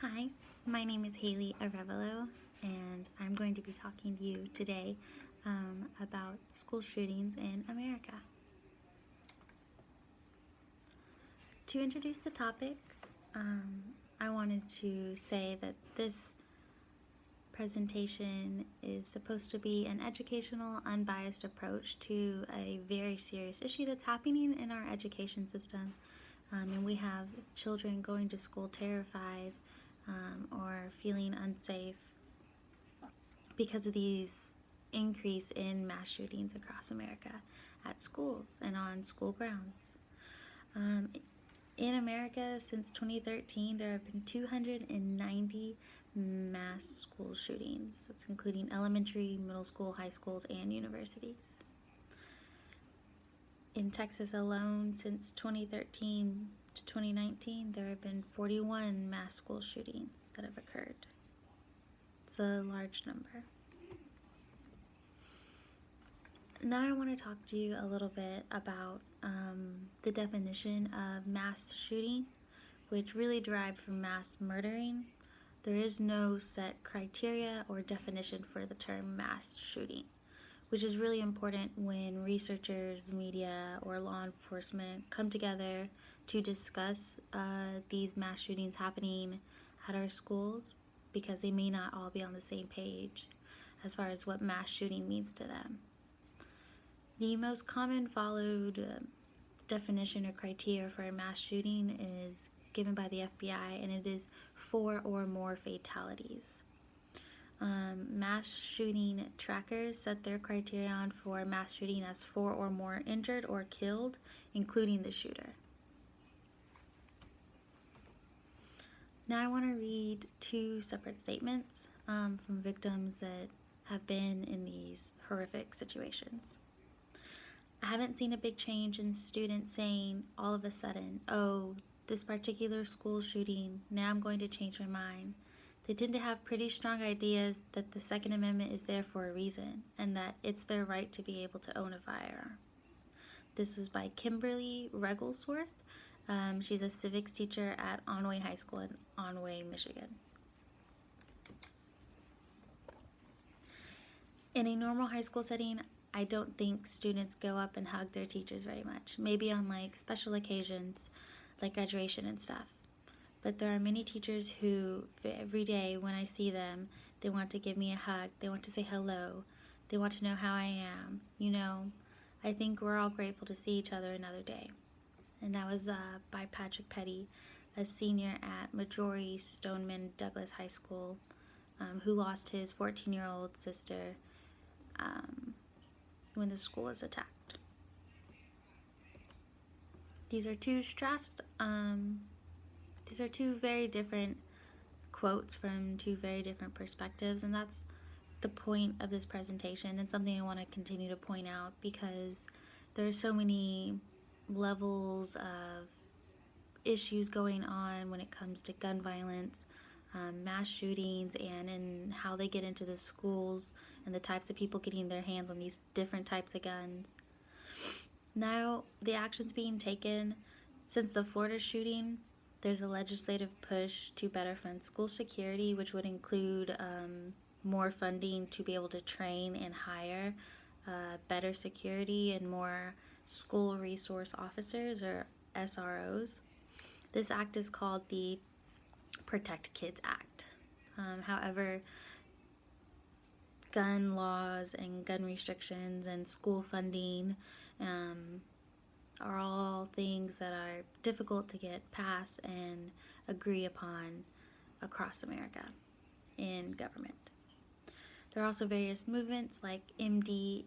Hi, my name is Haley Arevalo, and I'm going to be talking to you today about school shootings in America. To introduce the topic, I wanted to say that this presentation is supposed to be an educational, unbiased approach to a very serious issue that's happening in our education system. And we have children going to school terrified or feeling unsafe because of these increase in mass shootings across America at schools and on school grounds. Um, in America, since 2013, there have been 290 mass school shootings. That's including elementary, middle school, high schools, and universities. In Texas alone, since 2013 to 2019, there have been 41 mass school shootings that have occurred. It's a large number. Now I want to talk to you a little bit about the definition of mass shooting, which really derived from mass murdering. There is no set criteria or definition for the term mass shooting, which is really important when researchers, media, or law enforcement come together to discuss these mass shootings happening at our schools, because they may not all be on the same page as far as what mass shooting means to them. The most common followed definition or criteria for a mass shooting is given by the FBI, and it is 4 or more fatalities. Mass shooting trackers set their criterion for mass shooting as 4 or more injured or killed, including the shooter. Now I want to read 2 separate statements from victims that have been in these horrific situations. I haven't seen a big change in students saying all of a sudden, oh, this particular school shooting, now I'm going to change my mind. They tend to have pretty strong ideas that the Second Amendment is there for a reason and that it's their right to be able to own a firearm. This was by Kimberly Regglesworth. She's a civics teacher at Onway High School in Onway, Michigan. In a normal high school setting, I don't think students go up and hug their teachers very much. Maybe on like special occasions, like graduation and stuff. But there are many teachers who, every day when I see them, they want to give me a hug. They want to say hello. They want to know how I am. You know, I think we're all grateful to see each other another day. And that was by Patrick Petty, a senior at Majority Stoneman Douglas High School, who lost his 14-year-old sister when the school was attacked. These are two very different quotes from 2 very different perspectives, and that's the point of this presentation, and something I want to continue to point out, because there are so many levels of issues going on when it comes to gun violence, mass shootings, and in how they get into the schools and the types of people getting their hands on these different types of guns. Now, the actions being taken since the Florida shooting, there's a legislative push to better fund school security, which would include more funding to be able to train and hire better security and more school resource officers, or SROs. This act is called the Protect Kids Act. However, gun laws and gun restrictions and school funding are all things that are difficult to get passed and agree upon across America in government. There are also various movements like MDA,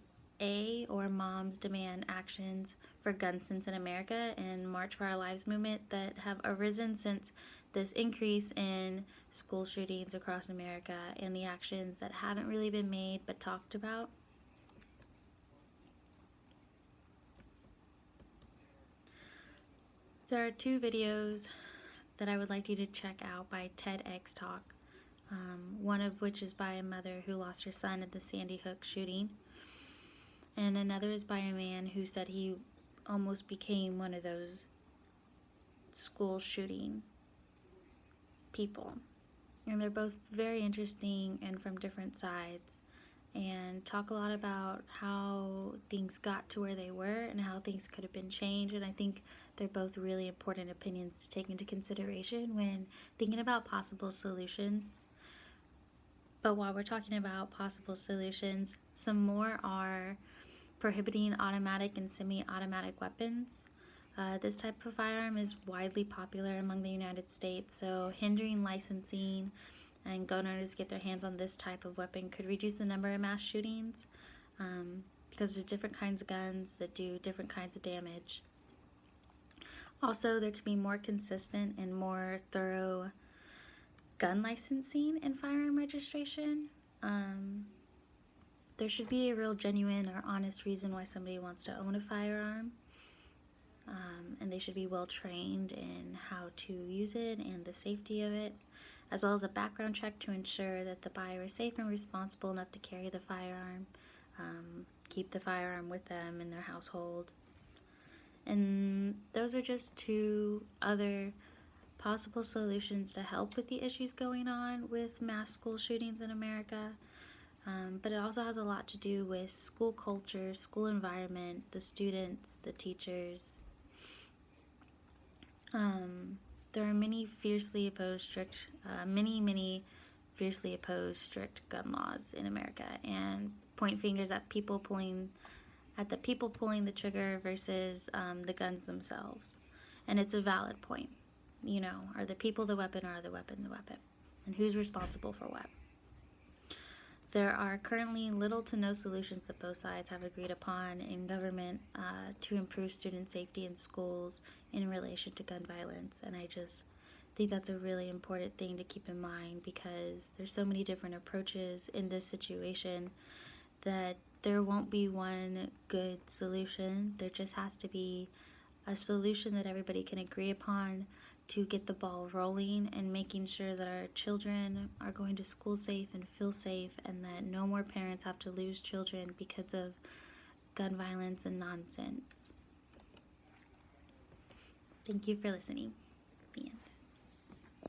or Moms Demand Actions for Gun Sense in America, and March for Our Lives movement, that have arisen since this increase in school shootings across America and the actions that haven't really been made but talked about. There are 2 videos that I would like you to check out by TEDx Talk, one of which is by a mother who lost her son at the Sandy Hook shooting, and another is by a man who said he almost became one of those school shooting people. And they're both very interesting and from different sides, and talk a lot about how things got to where they were and how things could have been changed. And I think they're both really important opinions to take into consideration when thinking about possible solutions. But while we're talking about possible solutions, some more are prohibiting automatic and semi-automatic weapons. This type of firearm is widely popular among the United States, so hindering licensing and gun owners get their hands on this type of weapon could reduce the number of mass shootings, because there's different kinds of guns that do different kinds of damage. Also, there could be more consistent and more thorough gun licensing and firearm registration. There should be a real genuine or honest reason why somebody wants to own a firearm, and they should be well trained in how to use it and the safety of it, as well as a background check to ensure that the buyer is safe and responsible enough to carry the firearm, keep the firearm with them in their household. And those are just two other possible solutions to help with the issues going on with mass school shootings in America. But it also has a lot to do with school culture, school environment, the students, the teachers. There are many fiercely opposed strict gun laws in America, and point fingers at the people pulling the trigger versus the guns themselves. And it's a valid point. Are the people the weapon, or are the weapon the weapon? And who's responsible for what? There are currently little to no solutions that both sides have agreed upon in government to improve student safety in schools in relation to gun violence. And I just think that's a really important thing to keep in mind, because there's so many different approaches in this situation that there won't be one good solution. There just has to be a solution that everybody can agree upon to get the ball rolling and making sure that our children are going to school safe and feel safe, and that no more parents have to lose children because of gun violence and nonsense. Thank you for listening. The end.